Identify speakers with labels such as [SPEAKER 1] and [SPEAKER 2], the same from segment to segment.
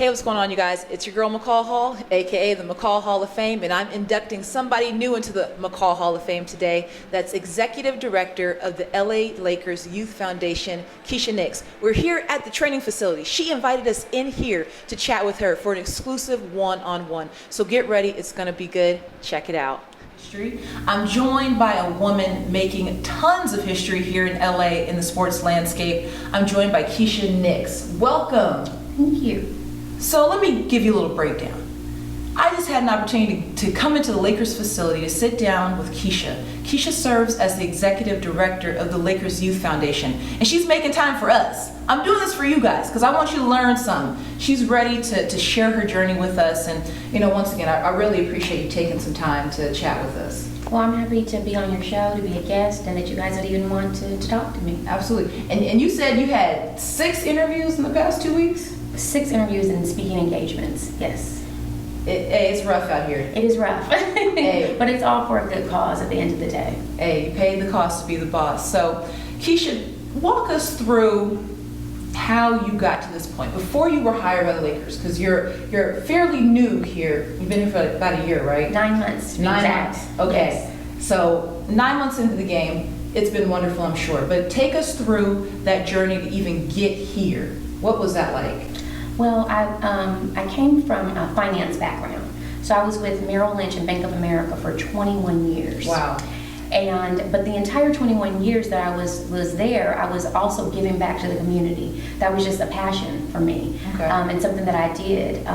[SPEAKER 1] Hey, what's going on, you guys? It's your girl McCall Hall, aka the McCall Hall of Fame, and I'm inducting somebody new into the McCall Hall of Fame today. That's Executive Director of the LA Lakers Youth Foundation, Kiesha Nix. We're here at the training facility. She invited us in here to chat with her for an exclusive one-on-one. So get ready, it's gonna be good. Check it out. I'm joined by a woman making tons of history here in LA in the sports landscape. I'm joined by Kiesha Nix. Welcome.
[SPEAKER 2] Thank you.
[SPEAKER 1] So let me give you a little breakdown. I just had an opportunity to come into the Lakers facility to sit down with Kiesha. Kiesha serves as the executive director of the Lakers Youth Foundation, and she's making time for us. I'm doing this for you guys because I want you to learn something. She's ready to share her journey with us, and once again, I really appreciate you taking some time to chat with us.
[SPEAKER 2] Well, I'm happy to be on your show, to be a guest, and that you guys would even want to talk to me.
[SPEAKER 1] Absolutely. And you said you had 6 interviews in the past 2 weeks?
[SPEAKER 2] 6 interviews and speaking engagements, yes.
[SPEAKER 1] It's rough out here.
[SPEAKER 2] It is rough,
[SPEAKER 1] Hey.
[SPEAKER 2] but it's all for a good cause at the end of the day.
[SPEAKER 1] Hey, you paid the cost to be the boss. So, Kiesha, walk us through how you got to this point before you were hired by the Lakers, because you're fairly new here. You've been here for about a year, right?
[SPEAKER 2] 9 months.
[SPEAKER 1] 9
[SPEAKER 2] exact.
[SPEAKER 1] months. Okay.
[SPEAKER 2] Yes.
[SPEAKER 1] So 9 months into the game, it's been wonderful, I'm sure. But take us through that journey to even get here. What was that like?
[SPEAKER 2] Well, I came from a finance background. So I was with Merrill Lynch and Bank of America for 21 years.
[SPEAKER 1] Wow.
[SPEAKER 2] But the entire 21 years that I was there, I was also giving back to the community. That was just a passion for me,
[SPEAKER 1] Okay.
[SPEAKER 2] And something that I did,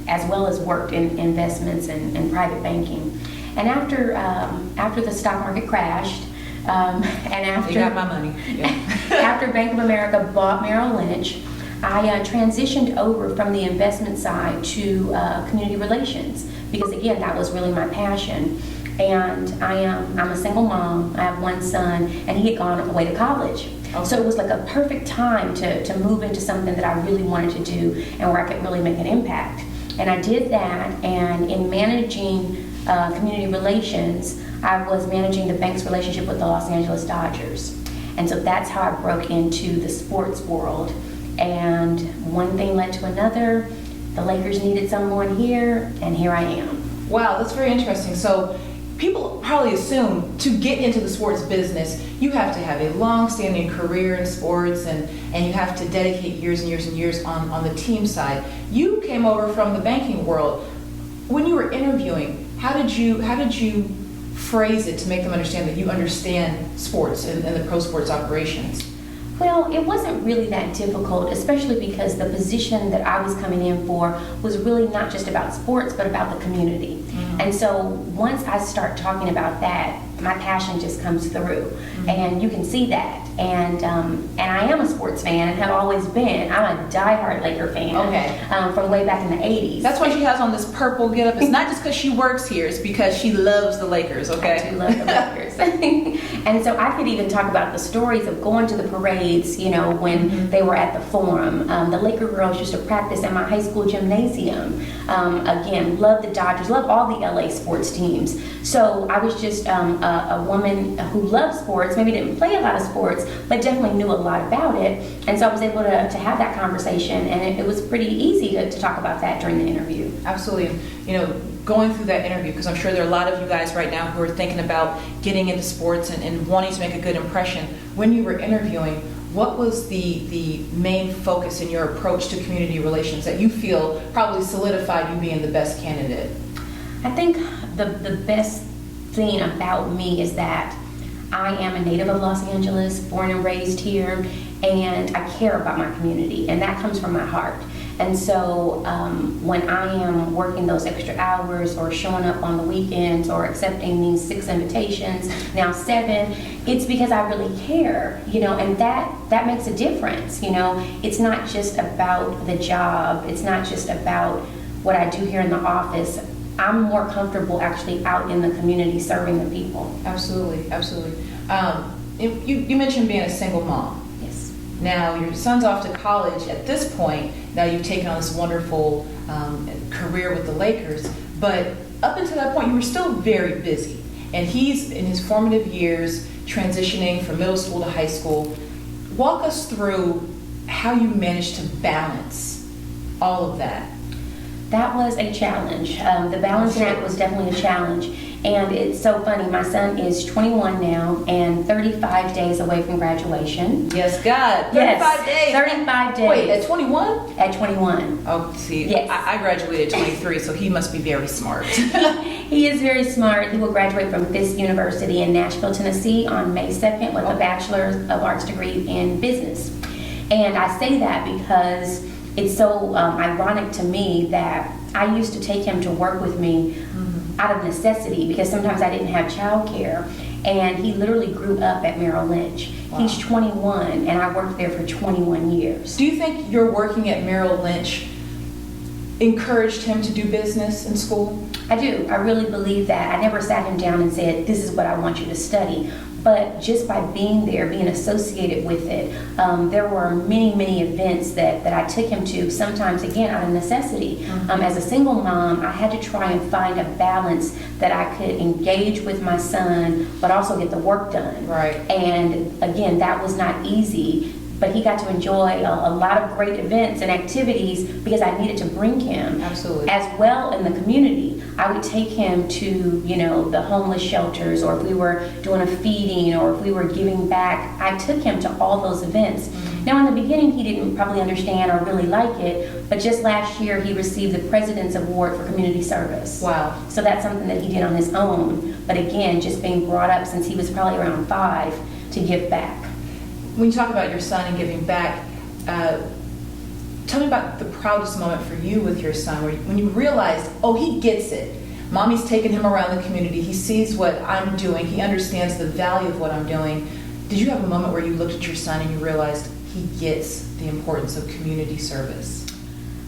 [SPEAKER 2] as well as worked in investments and private banking. And after the stock market crashed, and after
[SPEAKER 1] You got my money. Yeah.
[SPEAKER 2] after Bank of America bought Merrill Lynch, I transitioned over from the investment side to community relations, because again, that was really my passion. And I'm a single mom. I have 1 son, and he had gone away to college.
[SPEAKER 1] Okay.
[SPEAKER 2] So it was like a perfect time to move into something that I really wanted to do and where I could really make an impact. And I did that, and in managing community relations, I was managing the bank's relationship with the Los Angeles Dodgers. And so that's how I broke into the sports world. And one thing led to another. The Lakers needed someone here, and here I am.
[SPEAKER 1] Wow, that's very interesting. So people probably assume to get into the sports business, you have to have a long-standing career in sports, and you have to dedicate years and years and years on the team side. You came over from the banking world. When you were interviewing, how did you phrase it to make them understand that you understand sports and the pro sports operations?
[SPEAKER 2] Well, it wasn't really that difficult, especially because the position that I was coming in for was really not just about sports, but about the community. Mm-hmm. And so once I start talking about that, my passion just comes through, mm-hmm. and you can see that. And I am a sports fan and have always been. I'm a diehard Laker fan.
[SPEAKER 1] Okay.
[SPEAKER 2] From way back in the 80s.
[SPEAKER 1] That's why she has on this purple getup. It's not just because she works here; it's because she loves the Lakers. Okay.
[SPEAKER 2] I do love the Lakers. And so I could even talk about the stories of going to the parades. When mm-hmm. they were at the Forum. The Laker girls used to practice in my high school gymnasium. Again, love the Dodgers, love all the LA sports teams. So I was just a woman who loved sports, maybe didn't play a lot of sports, but definitely knew a lot about it. And so I was able to have that conversation, and it was pretty easy to talk about that during the interview.
[SPEAKER 1] Absolutely. Going through that interview, because I'm sure there are a lot of you guys right now who are thinking about getting into sports and wanting to make a good impression. When you were interviewing, what was the main focus in your approach to community relations that you feel probably solidified you being the best candidate?
[SPEAKER 2] I think the best thing about me is that I am a native of Los Angeles, born and raised here, and I care about my community, and that comes from my heart. And so when I am working those extra hours or showing up on the weekends or accepting these 6 invitations, now 7, it's because I really care, and that makes a difference. It's not just about the job. It's not just about what I do here in the office. I'm more comfortable actually out in the community serving the people.
[SPEAKER 1] Absolutely, absolutely. You mentioned being a single mom.
[SPEAKER 2] Yes.
[SPEAKER 1] Now your son's off to college at this point. Now you've taken on this wonderful career with the Lakers, but up until that point you were still very busy. And he's in his formative years, transitioning from middle school to high school. Walk us through how you managed to balance all of that?
[SPEAKER 2] That was a challenge. The balancing act was definitely a challenge. And it's so funny, my son is 21 now and 35 days away from graduation.
[SPEAKER 1] Yes, God. 35
[SPEAKER 2] Yes,
[SPEAKER 1] days.
[SPEAKER 2] 35 days.
[SPEAKER 1] Wait, at 21?
[SPEAKER 2] At 21.
[SPEAKER 1] Oh, see,
[SPEAKER 2] Yes.
[SPEAKER 1] I graduated at 23, so he must be very smart.
[SPEAKER 2] He is very smart. He will graduate from Fisk University in Nashville, Tennessee on May 2nd with a Bachelor of Arts degree in business. And I say that because it's so ironic to me that I used to take him to work with me out of necessity because sometimes I didn't have childcare. And he literally grew up at Merrill Lynch.
[SPEAKER 1] Wow.
[SPEAKER 2] He's 21 and I worked there for 21 years.
[SPEAKER 1] Do you think your working at Merrill Lynch encouraged him to do business in school?
[SPEAKER 2] I do. I really believe that. I never sat him down and said, this is what I want you to study. But just by being there, being associated with it, there were many, many events that I took him to, sometimes, again, out of necessity. As a single mom, I had to try and find a balance that I could engage with my son, but also get the work done.
[SPEAKER 1] Right.
[SPEAKER 2] And again, that was not easy. But he got to enjoy a lot of great events and activities because I needed to bring him.
[SPEAKER 1] Absolutely.
[SPEAKER 2] As well in the community. I would take him to, the homeless shelters, or if we were doing a feeding, or if we were giving back. I took him to all those events. Now in the beginning he didn't probably understand or really like it, but just last year he received the President's Award for Community Service.
[SPEAKER 1] Wow.
[SPEAKER 2] So that's something that he did on his own. But again, just being brought up since he was probably around 5 to give back.
[SPEAKER 1] When you talk about your son and giving back, tell me about the proudest moment for you with your son, when you realized, oh, he gets it. Mommy's taking him around the community. He sees what I'm doing. He understands the value of what I'm doing. Did you have a moment where you looked at your son and you realized he gets the importance of community service?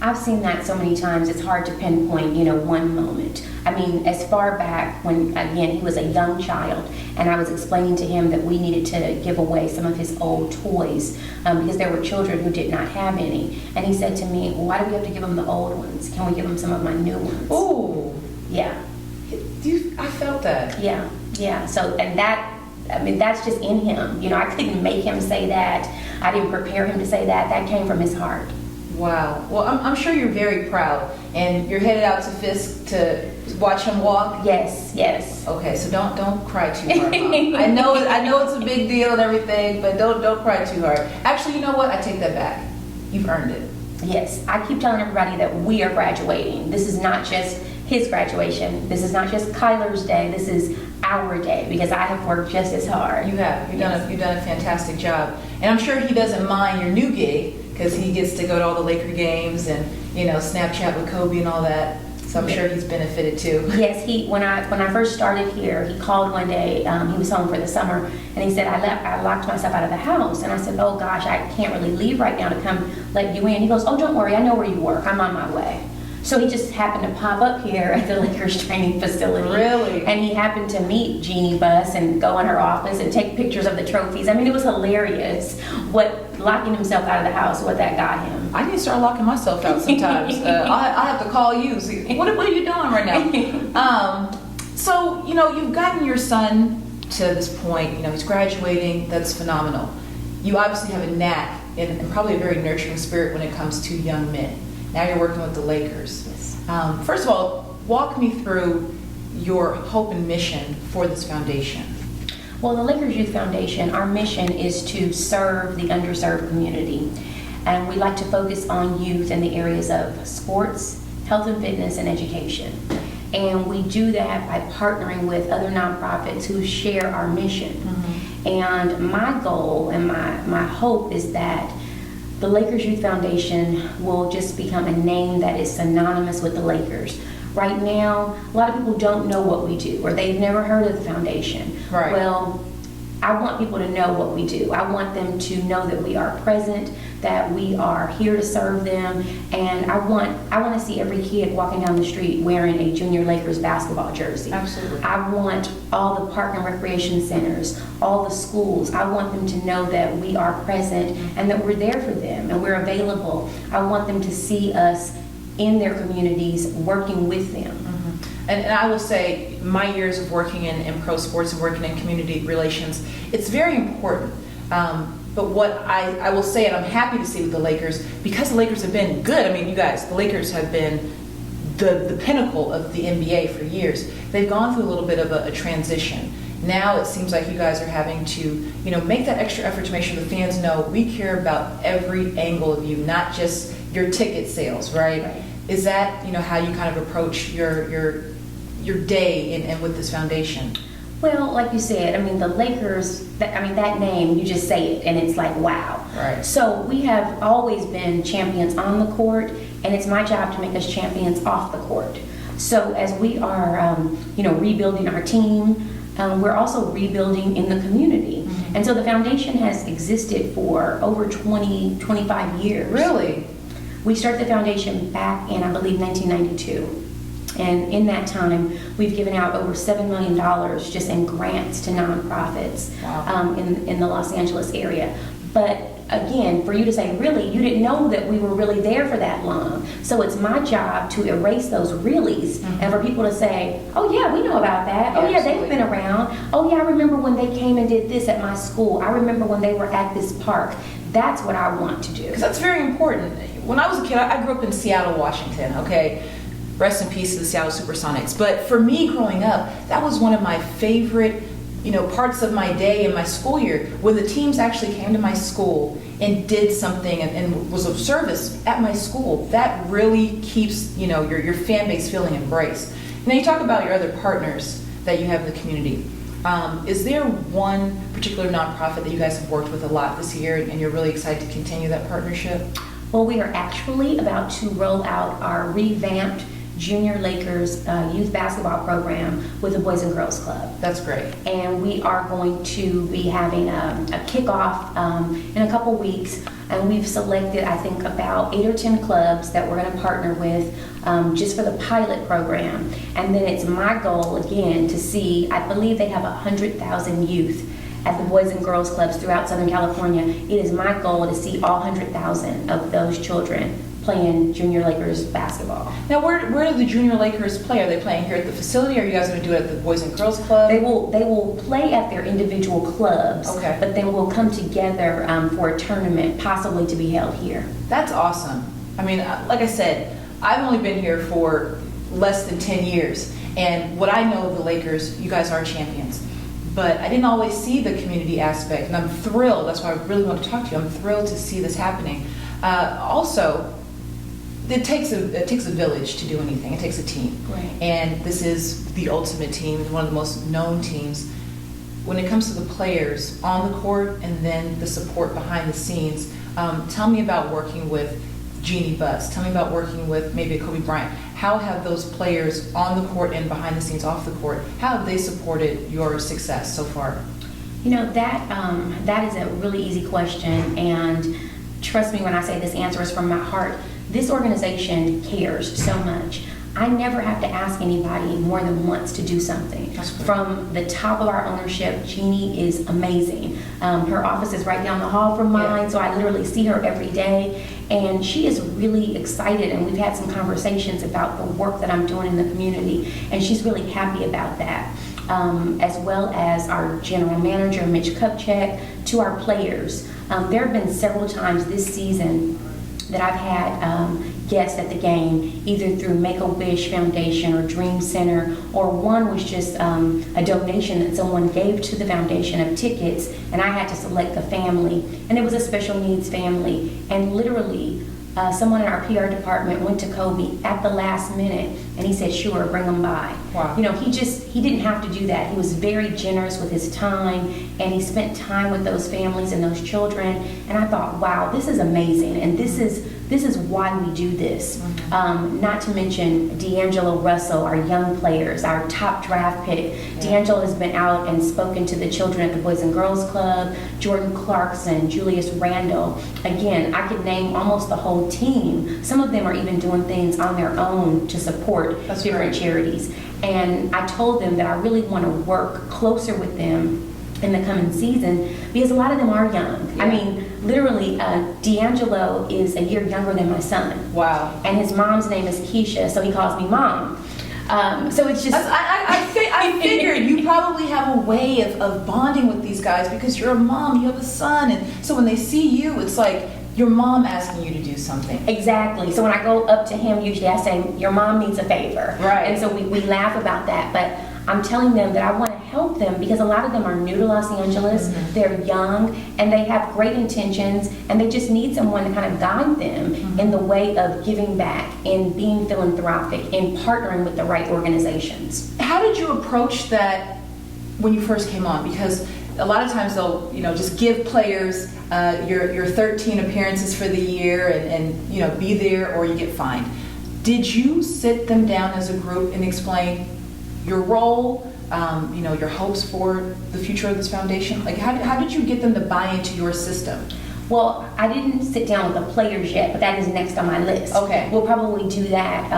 [SPEAKER 2] I've seen that so many times, it's hard to pinpoint, one moment. I mean, as far back when, again, he was a young child, and I was explaining to him that we needed to give away some of his old toys because there were children who did not have any. And he said to me, well, why do we have to give him the old ones? Can we give him some of my new ones?
[SPEAKER 1] Oh.
[SPEAKER 2] Yeah.
[SPEAKER 1] I felt that.
[SPEAKER 2] Yeah. So, and that's just in him. I couldn't make him say that. I didn't prepare him to say that. That came from his heart.
[SPEAKER 1] Wow. Well, I'm sure you're very proud, and you're headed out to Fisk to watch him walk.
[SPEAKER 2] Yes.
[SPEAKER 1] Okay, so don't cry too hard, Mom. I know it's a big deal and everything, but don't cry too hard. Actually, you know what? I take that back. You've earned it.
[SPEAKER 2] Yes, I keep telling everybody that we are graduating. This is not just his graduation. This is not just Kyler's day. This is our day because I have worked just as hard.
[SPEAKER 1] You have. You've done a fantastic job, and I'm sure he doesn't mind your new gig because he gets to go to all the Laker games and Snapchat with Kobe and all that. So I'm sure he's benefited too.
[SPEAKER 2] Yes, when I first started here, he called one day. He was home for the summer, and he said, I locked myself out of the house. And I said, oh gosh, I can't really leave right now to come let you in. He goes, oh, don't worry, I know where you work. I'm on my way. So he just happened to pop up here at the Lakers training facility.
[SPEAKER 1] Really?
[SPEAKER 2] And he happened to meet Jeannie Buss and go in her office and take pictures of the trophies. I mean, it was hilarious what locking himself out of the house, what that got him.
[SPEAKER 1] I need to start locking myself out sometimes. I'll have to call you. See, what are you doing right now? So, you've gotten your son to this point. He's graduating. That's phenomenal. You obviously have a knack and probably a very nurturing spirit when it comes to young men. Now you're working with the Lakers.
[SPEAKER 2] Yes.
[SPEAKER 1] First of all, walk me through your hope and mission for this foundation.
[SPEAKER 2] Well, the Lakers Youth Foundation, our mission is to serve the underserved community. And we like to focus on youth in the areas of sports, health and fitness, and education. And we do that by partnering with other nonprofits who share our mission. Mm-hmm. And my goal and my hope is that the Lakers Youth Foundation will just become a name that is synonymous with the Lakers. Right now, a lot of people don't know what we do, or they've never heard of the foundation.
[SPEAKER 1] Right.
[SPEAKER 2] Well, I want people to know what we do. I want them to know that we are present, that we are here to serve them, and I want to see every kid walking down the street wearing a Junior Lakers basketball jersey.
[SPEAKER 1] Absolutely.
[SPEAKER 2] I want all the park and recreation centers, all the schools, I want them to know that we are present and that we're there for them and we're available. I want them to see us in their communities working with them.
[SPEAKER 1] And I will say, my years of working in pro sports and working in community relations, it's very important. But But what I will say, and I'm happy to see with the Lakers, because the Lakers have been good. I mean, you guys, the Lakers have been the pinnacle of the NBA for years. They've gone through a little bit of a transition. Now it seems like you guys are having to, make that extra effort to make sure the fans know we care about every angle of you, not just your ticket sales, right? Is that, how you kind of approach your day and with this foundation?
[SPEAKER 2] Well, like you said, I mean, the Lakers, that name, you just say it and it's like, wow.
[SPEAKER 1] Right.
[SPEAKER 2] So we have always been champions on the court, and it's my job to make us champions off the court. So as we are, rebuilding our team, we're also rebuilding in the community. Mm-hmm. And so the foundation has existed for over 25 years.
[SPEAKER 1] Really?
[SPEAKER 2] We started the foundation back in, I believe, 1992. And in that time, we've given out over $7 million just in grants to nonprofits.
[SPEAKER 1] Wow.
[SPEAKER 2] In the Los Angeles area. But again, for you to say, really, you didn't know that we were really there for that long. So it's my job to erase those reallys, mm-hmm. and for people to say, oh yeah, we know about that. Oh yeah, they've been around. Oh yeah, I remember when they came and did this at my school. I remember when they were at this park. That's what I want to do.
[SPEAKER 1] Because that's very important. When I was a kid, I grew up in Seattle, Washington, okay? Rest in peace to the Seattle Supersonics. But for me growing up, that was one of my favorite parts of my day in my school year, when the teams actually came to my school and did something and was of service at my school. That really keeps your fan base feeling embraced. Now you talk about your other partners that you have in the community. Is there one particular nonprofit that you guys have worked with a lot this year and you're really excited to continue that partnership?
[SPEAKER 2] Well, we are actually about to roll out our revamped Junior Lakers youth basketball program with the Boys and Girls Club.
[SPEAKER 1] That's great.
[SPEAKER 2] And we are going to be having a kickoff in a couple weeks. And we've selected, I think, about 8 or 10 clubs that we're going to partner with just for the pilot program. And then it's my goal, again, to see, I believe they have 100,000 youth at the Boys and Girls Clubs throughout Southern California. It is my goal to see all 100,000 of those children playing Junior Lakers basketball.
[SPEAKER 1] Now, where do the Junior Lakers play? Are they playing here at the facility, or are you guys going to do it at the Boys and Girls Club?
[SPEAKER 2] They will play at their individual clubs,
[SPEAKER 1] okay.
[SPEAKER 2] But then we'll come together for a tournament, possibly to be held here.
[SPEAKER 1] That's awesome. I mean, like I said, I've only been here for less than 10 years, and what I know of the Lakers, you guys are champions. But I didn't always see the community aspect, and I'm thrilled. That's why I really want to talk to you. I'm thrilled to see this happening. Also, it takes a village to do anything. It takes a team.
[SPEAKER 2] Right. And
[SPEAKER 1] this is the ultimate team, one of the most known teams. When it comes to the players on the court and then the support behind the scenes, tell me about working with Jeannie Buss. Tell me about working with maybe Kobe Bryant. How have those players on the court and behind the scenes off the court, how have they supported your success so far?
[SPEAKER 2] That is a really easy question, and trust me when I say this answer is from my heart. This organization cares so much. I never have to ask anybody more than once to do something. From the top of our ownership, Jeannie is amazing. Her office is right down the hall from mine, so I literally see her every day. And she is really excited, and we've had some conversations about the work that I'm doing in the community, and she's really happy about that. As well as our general manager, Mitch Kupchak, to our players. There have been several times this season that I've had guests at the game, either through Make-A-Wish Foundation or Dream Center, or one was just a donation that someone gave to the foundation of tickets, and I had to select the family, and it was a special needs family, and literally someone in our PR department went to Kobe at the last minute, and he said, sure, bring them by.
[SPEAKER 1] Wow.
[SPEAKER 2] He didn't have to do that. He was very generous with his time, and he spent time with those families and those children, and I thought, wow, this is amazing, and this is why we do this. Mm-hmm. Not to mention D'Angelo Russell, our young players, our top draft pick. Yeah. D'Angelo has been out and spoken to the children at the Boys and Girls Club, Jordan Clarkson, Julius Randle. Again, I could name almost the whole team. Some of them are even doing things on their own to support different charities. And I told them that I really want to work closer with them in the coming season because a lot of them are young. Yeah. I mean, literally, D'Angelo is a year younger than my son.
[SPEAKER 1] Wow.
[SPEAKER 2] And his mom's name is Kiesha, so he calls me Mom. So it's just...
[SPEAKER 1] I I figured you probably have a way of bonding with these guys because you're a mom, you have a son, and so when they see you, it's like your mom asking you to do something.
[SPEAKER 2] Exactly. So when I go up to him, usually I say, your mom needs a favor.
[SPEAKER 1] Right.
[SPEAKER 2] And so we laugh about that, but I'm telling them that I want to help them because a lot of them are new to Los Angeles, they're young, and they have great intentions, and they just need someone to kind of guide them in the way of giving back, in being philanthropic, in partnering with the right organizations.
[SPEAKER 1] How did you approach that when you first came on? Because a lot of times they'll, just give players your 13 appearances for the year and be there or you get fined. Did you sit them down as a group and explain your role, your hopes for the future of this foundation? Like, how did you get them to buy into your system?
[SPEAKER 2] Well, I didn't sit down with the players yet, but that is next on my list.
[SPEAKER 1] Okay.
[SPEAKER 2] We'll probably do that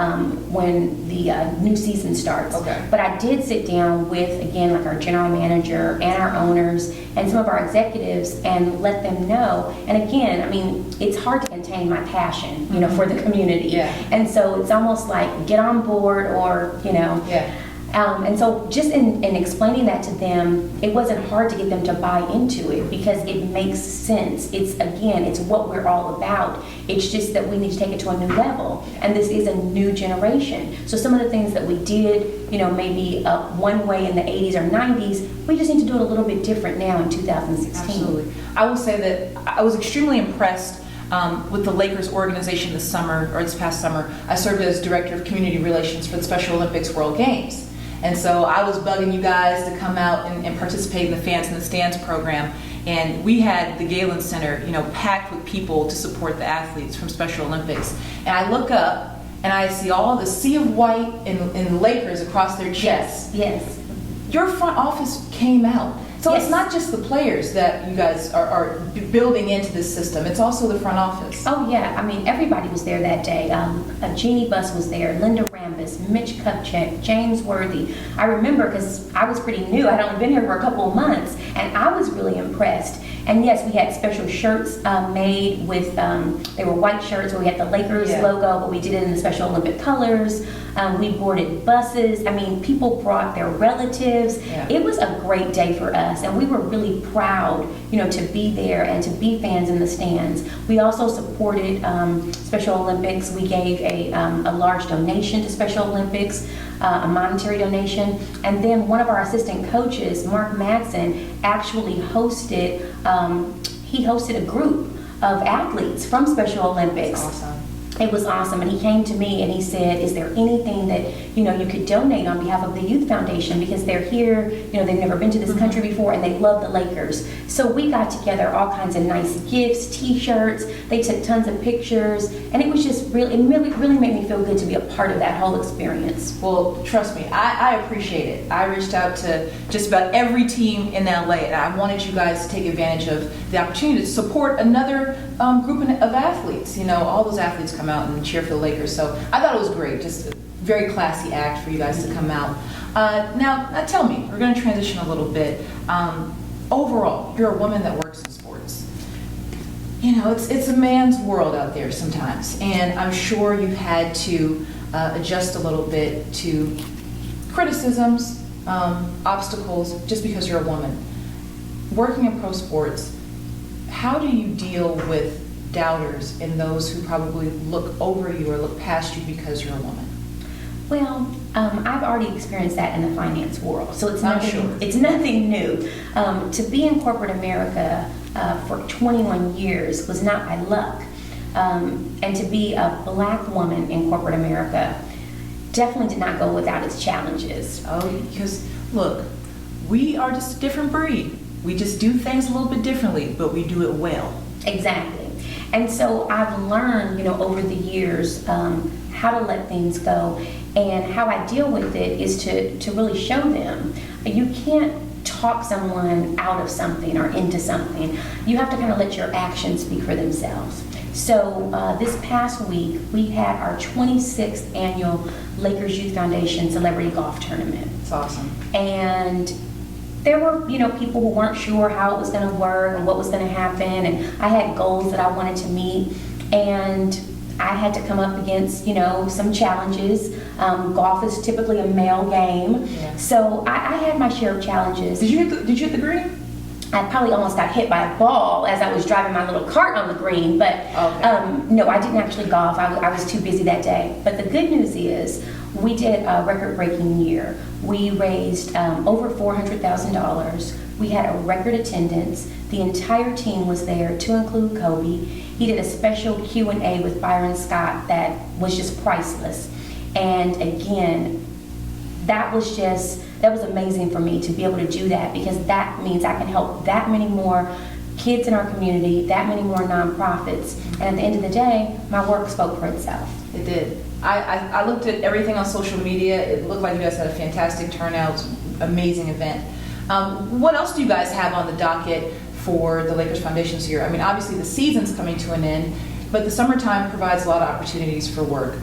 [SPEAKER 2] when the new season starts.
[SPEAKER 1] Okay.
[SPEAKER 2] But I did sit down with, again, like our general manager and our owners and some of our executives and let them know. And again, I mean, it's hard to contain my passion, for the community.
[SPEAKER 1] Yeah.
[SPEAKER 2] And so it's almost like get on board or,
[SPEAKER 1] Yeah.
[SPEAKER 2] And so just in explaining that to them, it wasn't hard to get them to buy into it because it makes sense. It's what we're all about. It's just that we need to take it to a new level. And this is a new generation. So some of the things that we did, maybe one way in the 80s or 90s, we just need to do it a little bit different now in 2016.
[SPEAKER 1] Absolutely. I will say that I was extremely impressed with the Lakers organization this past summer. I served as Director of Community Relations for the Special Olympics World Games. And so I was bugging you guys to come out and participate in the Fans in the Stands program. And we had the Galen Center, packed with people to support the athletes from Special Olympics. And I look up and I see all the sea of white and Lakers across their chests.
[SPEAKER 2] Yes.
[SPEAKER 1] Your front office came out. So
[SPEAKER 2] Yes.
[SPEAKER 1] It's not just the players that you guys are building into this system. It's also the front office.
[SPEAKER 2] Oh yeah, I mean everybody was there that day. Jeannie Buss was there, Linda Rambis, Mitch Kupchak, James Worthy. I remember because I was pretty new. I'd only been here for a couple of months, and I was really impressed. And yes, we had special shirts made with, they were white shirts where we had the Lakers logo, but we did it in the Special Olympic colors. We boarded buses. I mean, people brought their relatives.
[SPEAKER 1] Yeah.
[SPEAKER 2] It was a great day for us, and we were really proud, to be there and to be fans in the stands. We also supported Special Olympics. We gave a large donation to Special Olympics, a monetary donation, and then one of our assistant coaches, Mark Madsen, actually hosted. He hosted a group of athletes from Special Olympics.
[SPEAKER 1] That's awesome.
[SPEAKER 2] It was awesome, and he came to me and he said, is there anything that you could donate on behalf of the Youth Foundation, because they're here, they've never been to this country before and they love the Lakers. So we got together all kinds of nice gifts, t-shirts, they took tons of pictures, and it was just really made me feel good to be a part of that whole experience.
[SPEAKER 1] Well, trust me, I appreciate it. I reached out to just about every team in LA, and I wanted you guys to take advantage of the opportunity to support another group of athletes. All those athletes come out and cheer for the Lakers. So I thought it was great. Just a very classy act for you guys to come out. Now tell me, we're going to transition a little bit. Overall, you're a woman that works in sports. It's a man's world out there sometimes, and I'm sure you've had to adjust a little bit to criticisms, obstacles, just because you're a woman. Working in pro sports, how do you deal with doubters and those who probably look over you or look past you because you're a woman?
[SPEAKER 2] Well, I've already experienced that in the finance world, so it's
[SPEAKER 1] I'm
[SPEAKER 2] nothing.
[SPEAKER 1] sure.
[SPEAKER 2] It's nothing new. To be in corporate America for 21 years was not by luck, and to be a black woman in corporate America definitely did not go without its challenges.
[SPEAKER 1] Oh, because look, we are just a different breed. We just do things a little bit differently, but we do it well.
[SPEAKER 2] Exactly. And so I've learned, over the years, how to let things go, and how I deal with it is to really show them. You can't talk someone out of something or into something. You have to kind of let your actions speak for themselves. So this past week, we had our 26th annual Lakers Youth Foundation Celebrity Golf Tournament.
[SPEAKER 1] It's awesome.
[SPEAKER 2] And there were, people who weren't sure how it was going to work and what was going to happen, and I had goals that I wanted to meet, and I had to come up against, some challenges. Golf is typically a male game.
[SPEAKER 1] Yeah.
[SPEAKER 2] So I had my share of challenges.
[SPEAKER 1] Did you hit the green?
[SPEAKER 2] I probably almost got hit by a ball as I was driving my little cart on the green, but no, I didn't actually golf. I was too busy that day. But the good news is we did a record-breaking year. We raised over $400,000. We had a record attendance. The entire team was there, to include Kobe. He did a special Q&A with Byron Scott that was just priceless. And again, that was amazing for me to be able to do that, because that means I can help that many more kids in our community, that many more nonprofits. And at the end of the day, my work spoke for itself.
[SPEAKER 1] It did. I looked at everything on social media. It looked like you guys had a fantastic turnout, amazing event. What else do you guys have on the docket for the Lakers Foundation this year? I mean, obviously the season's coming to an end, but the summertime provides a lot of opportunities for work.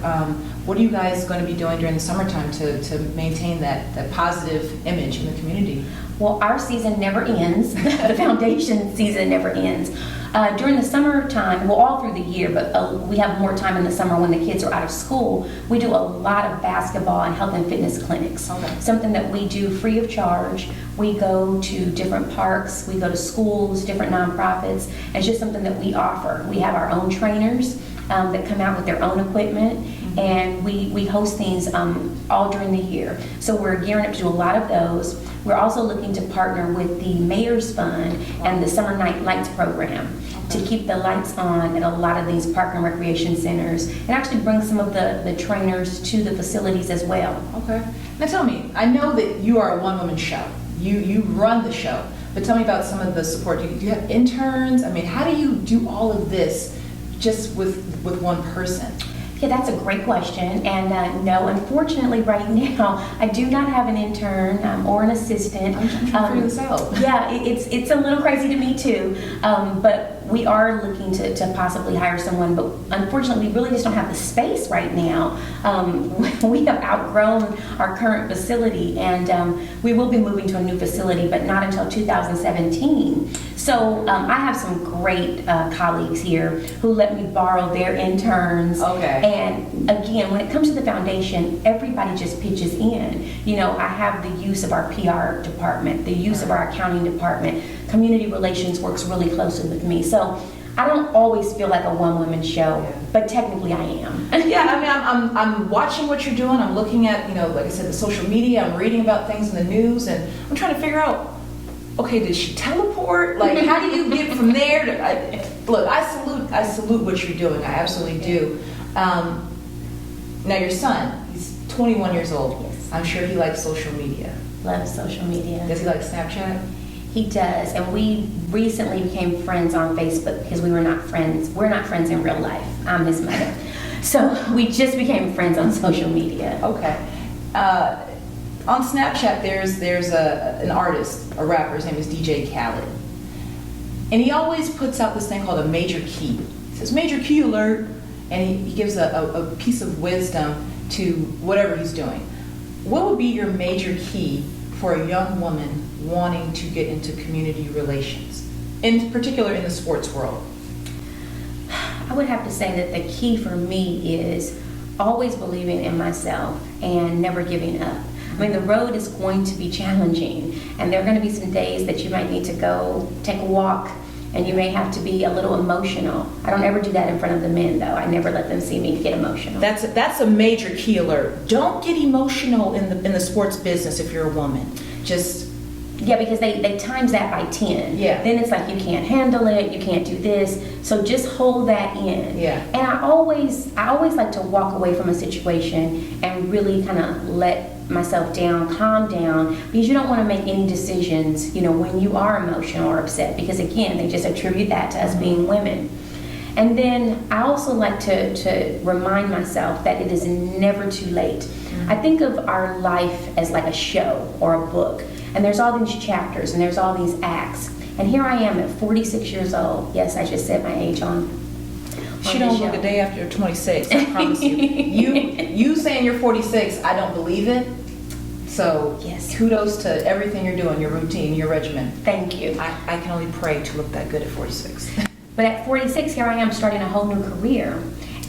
[SPEAKER 1] What are you guys going to be doing during the summertime to maintain that positive image in the community?
[SPEAKER 2] Well, our season never ends. The foundation season never ends. During the summertime, well, all through the year, but we have more time in the summer when the kids are out of school, we do a lot of basketball and health and fitness clinics.
[SPEAKER 1] Okay.
[SPEAKER 2] Something that we do free of charge. We go to different parks, we go to schools, different nonprofits. It's just something that we offer. We have our own trainers that come out with their own equipment, and we host things all during the year. So we're gearing up to do a lot of those. We're also looking to partner with the Mayor's Fund and the Summer Night Lights program to keep the lights on at a lot of these park and recreation centers, and actually bring some of the trainers to the facilities as well.
[SPEAKER 1] Okay. Now tell me, I know that you are a one-woman show. You run the show, but tell me about some of the support. Do you have interns? I mean, how do you do all of this just with one person?
[SPEAKER 2] Yeah, that's a great question. And no, unfortunately, right now, I do not have an intern or an assistant.
[SPEAKER 1] I'm trying to figure this out.
[SPEAKER 2] Yeah, it's a little crazy to me too. But we are looking to possibly hire someone. But unfortunately, we really just don't have the space right now. We have outgrown our current facility, and we will be moving to a new facility, but not until 2017. So I have some great colleagues here who let me borrow their interns.
[SPEAKER 1] Okay.
[SPEAKER 2] And again, when it comes to the foundation, everybody just pitches in. I have the use of our PR department, the use of our accounting department. Community relations works really closely with me. So I don't always feel like a one-woman show, but technically I am.
[SPEAKER 1] Yeah, I mean, I'm watching what you're doing. I'm looking at, like I said, the social media. I'm reading about things in the news, and I'm trying to figure out, okay, did she teleport? Like, how do you get from there to, look, I salute what you're doing. I absolutely do. Now your son, he's 21 years old.
[SPEAKER 2] Yes.
[SPEAKER 1] I'm sure he likes social media.
[SPEAKER 2] Loves social media.
[SPEAKER 1] Does he like Snapchat?
[SPEAKER 2] He does, and we recently became friends on Facebook because we were not friends. We're not friends in real life. I'm his mother. So we just became friends on social media.
[SPEAKER 1] Okay. On Snapchat, there's an artist, a rapper. His name is DJ Khaled, and he always puts out this thing called a major key. He says "major key alert," and he gives a piece of wisdom to whatever he's doing. What would be your major key for a young woman wanting to get into community relations, in particular in the sports world?
[SPEAKER 2] I would have to say that the key for me is always believing in myself and never giving up. I mean, the road is going to be challenging, and there are going to be some days that you might need to go take a walk, and you may have to be a little emotional. I don't ever do that in front of the men, though. I never let them see me get emotional.
[SPEAKER 1] That's a major key alert. Don't get emotional in the sports business if you're a woman.
[SPEAKER 2] Yeah, because they times that by 10.
[SPEAKER 1] Yeah.
[SPEAKER 2] Then it's like you can't handle it, you can't do this. So just hold that in.
[SPEAKER 1] Yeah.
[SPEAKER 2] And I always like to walk away from a situation and really kind of let myself down, calm down, because you don't want to make any decisions, when you are emotional or upset, because again, they just attribute that to us being women. And then I also like to remind myself that it is never too late. I think of our life as like a show or a book, and there's all these chapters and there's all these acts. And here I am at 46 years old. Yes, I just said my age on
[SPEAKER 1] She don't look a day after 26, I promise you. You saying you're 46, I don't believe it. So
[SPEAKER 2] yes,
[SPEAKER 1] kudos to everything you're doing, your routine, your regimen.
[SPEAKER 2] Thank you.
[SPEAKER 1] I can only pray to look that good at 46.
[SPEAKER 2] But at 46, here I am starting a whole new career.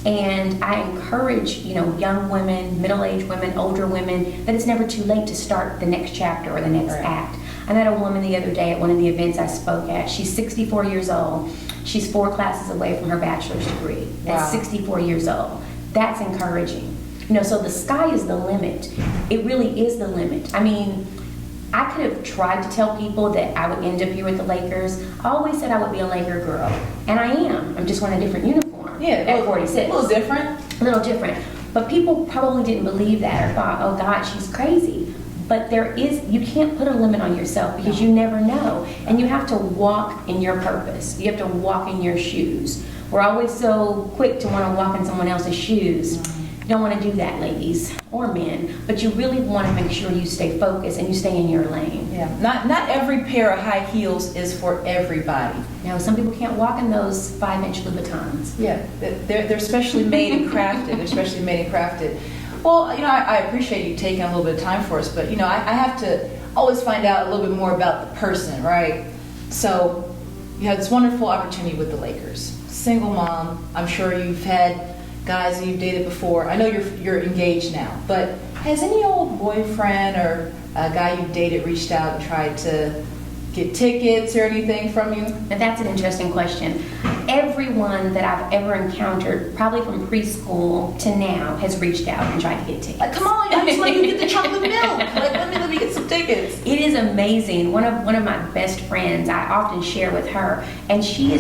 [SPEAKER 2] And I encourage, young women, middle-aged women, older women, that it's never too late to start the next chapter or the next act. I met a woman the other day at one of the events I spoke at. She's 64 years old. She's 4 classes away from her bachelor's degree at 64 years old. That's encouraging. So the sky is the limit. It really is the limit. I mean, I could have tried to tell people that I would end up here with the Lakers. I always said I would be a Laker girl, and I am. I'm just wearing a different uniform. At 46.
[SPEAKER 1] A little different.
[SPEAKER 2] A little different. But people probably didn't believe that or thought, oh God, she's crazy. But you can't put a limit on yourself because you never know. And you have to walk in your purpose. You have to walk in your shoes. We're always so quick to want to walk in someone else's shoes. You don't want to do that, ladies or men, but you really want to make sure you stay focused and you stay in your lane.
[SPEAKER 1] Yeah, not every pair of high heels is for everybody.
[SPEAKER 2] Some people can't walk in those 5-inch Louboutins.
[SPEAKER 1] Yeah, they're specially made and crafted. They're specially made and crafted. Well, I appreciate you taking a little bit of time for us, but I have to always find out a little bit more about the person, right? So you had this wonderful opportunity with the Lakers. Single mom, I'm sure you've had guys that you've dated before. I know you're engaged now, but has any old boyfriend or a guy you've dated reached out and tried to get tickets or anything from you?
[SPEAKER 2] Now that's an interesting question. Everyone that I've ever encountered, probably from preschool to now, has reached out and tried to get tickets.
[SPEAKER 1] Come on, I just let you get the chocolate milk. Let me get some tickets.
[SPEAKER 2] It is amazing. One of my best friends, I often share with her, and she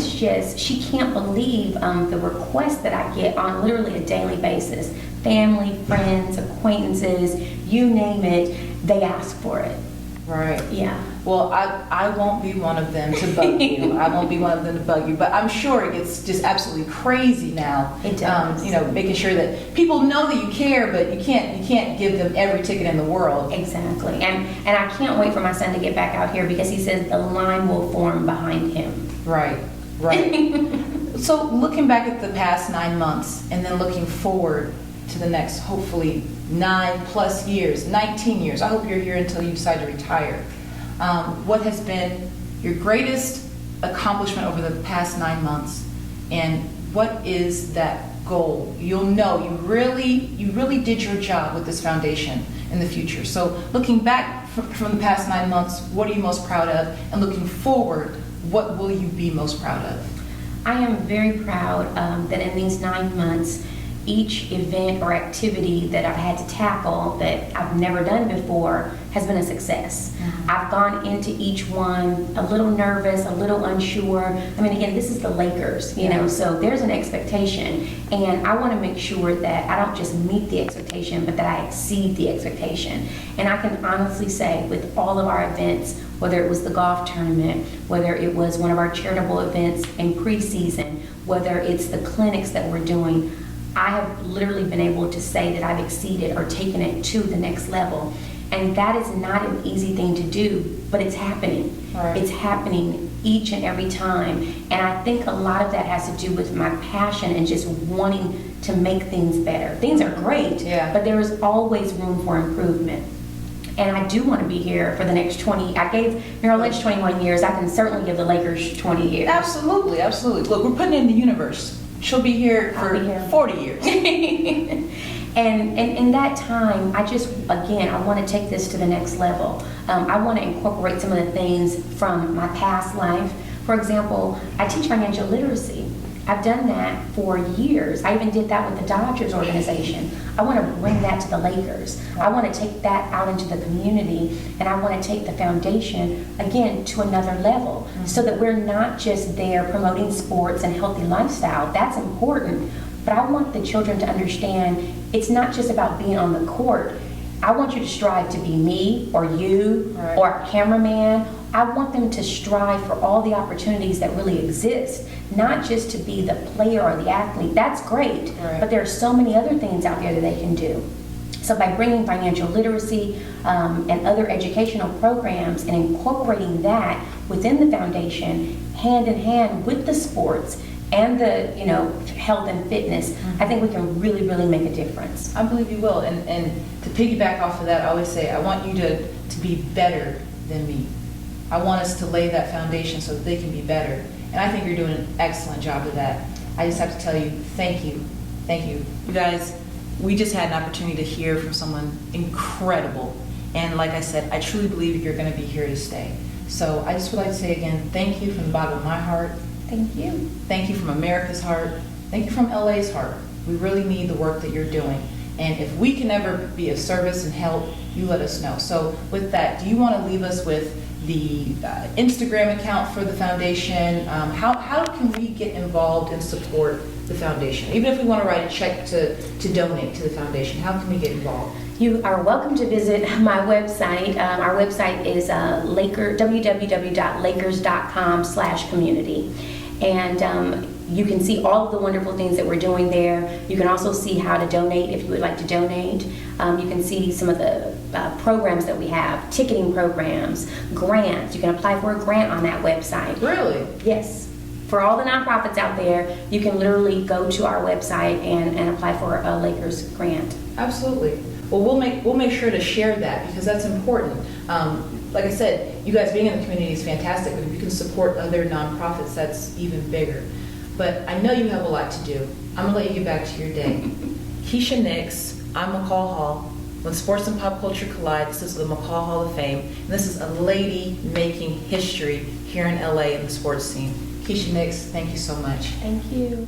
[SPEAKER 2] can't believe the requests that I get on literally a daily basis. Family, friends, acquaintances, you name it, they ask for it.
[SPEAKER 1] Right.
[SPEAKER 2] Yeah.
[SPEAKER 1] Well, I won't be one of them to bug you. I won't be one of them to bug you. But I'm sure it gets just absolutely crazy now.
[SPEAKER 2] It does.
[SPEAKER 1] Making sure that people know that you care, but you can't give them every ticket in the world.
[SPEAKER 2] Exactly. And I can't wait for my son to get back out here because he says the line will form behind him.
[SPEAKER 1] Right. So looking back at the past 9 months and then looking forward to the next, hopefully, 9+ years, 19 years. I hope you're here until you decide to retire. What has been your greatest accomplishment over the past 9 months, and what is that goal? You'll know you really did your job with this foundation in the future. So looking back from the past 9 months, what are you most proud of? And looking forward, what will you be most proud of?
[SPEAKER 2] I am very proud that in these 9 months, each event or activity that I've had to tackle that I've never done before has been a success. Mm-hmm. I've gone into each one a little nervous, a little unsure. I mean, again, this is the Lakers, so there's an expectation. And I want to make sure that I don't just meet the expectation, but that I exceed the expectation. And I can honestly say with all of our events, whether it was the golf tournament, whether it was one of our charitable events in preseason, whether it's the clinics that we're doing, I have literally been able to say that I've exceeded or taken it to the next level. And that is not an easy thing to do, but it's happening. Right. It's happening each and every time. And I think a lot of that has to do with my passion and just wanting to make things better. Things are great, but there is always room for improvement. And I do want to be here for the next 20. I gave Merrill Lynch 21 years. I can certainly give the Lakers 20 years.
[SPEAKER 1] Absolutely. Look, we're putting it in the universe. She'll be here for 40 years.
[SPEAKER 2] And in that time, I want to take this to the next level. I want to incorporate some of the things from my past life. For example, I teach financial literacy. I've done that for years. I even did that with the Dodgers organization. I want to bring that to the Lakers. I want to take that out into the community, and I want to take the foundation, again, to another level, so that we're not just there promoting sports and healthy lifestyle. That's important, but I want the children to understand it's not just about being on the court. I want you to strive to be me or you or a cameraman. I want them to strive for all the opportunities that really exist, not just to be the player or the athlete. That's great, but there are so many other things out there that they can do. So by bringing financial literacy and other educational programs and incorporating that within the foundation, hand in hand with the sports and the health and fitness, I think we can really, really make a difference.
[SPEAKER 1] I believe you will. And to piggyback off of that, I always say I want you to be better than me. I want us to lay that foundation so that they can be better. And I think you're doing an excellent job of that. I just have to tell you, thank you Thank you. You guys, we just had an opportunity to hear from someone incredible. And like I said, I truly believe you're going to be here to stay. So I just would like to say again, thank you from the bottom of my heart.
[SPEAKER 2] Thank you.
[SPEAKER 1] Thank you from America's heart. Thank you from LA's heart. We really need the work that you're doing. And if we can ever be of service and help, you let us know. So with that, do you want to leave us with the Instagram account for the foundation? How can we get involved and support the foundation? Even if we want to write a check to donate to the foundation, how can we get involved?
[SPEAKER 2] You are welcome to visit my website. Our website is www.lakers.com/community. And you can see all of the wonderful things that we're doing there. You can also see how to donate if you would like to donate. You can see some of the programs that we have, ticketing programs, grants. You can apply for a grant on that website.
[SPEAKER 1] Really?
[SPEAKER 2] Yes. For all the nonprofits out there, you can literally go to our website and apply for a Lakers grant.
[SPEAKER 1] Absolutely. Well, we'll make sure to share that because that's important. Like I said, you guys being in the community is fantastic, but if you can support other nonprofits, that's even bigger. But I know you have a lot to do. I'm gonna let you get back to your day. Kiesha Nix, I'm McCall Hall. When sports and pop culture collide, this is the McCall Hall of Fame, and this is a lady making history here in LA in the sports scene. Kiesha Nix, thank you so much.
[SPEAKER 2] Thank you.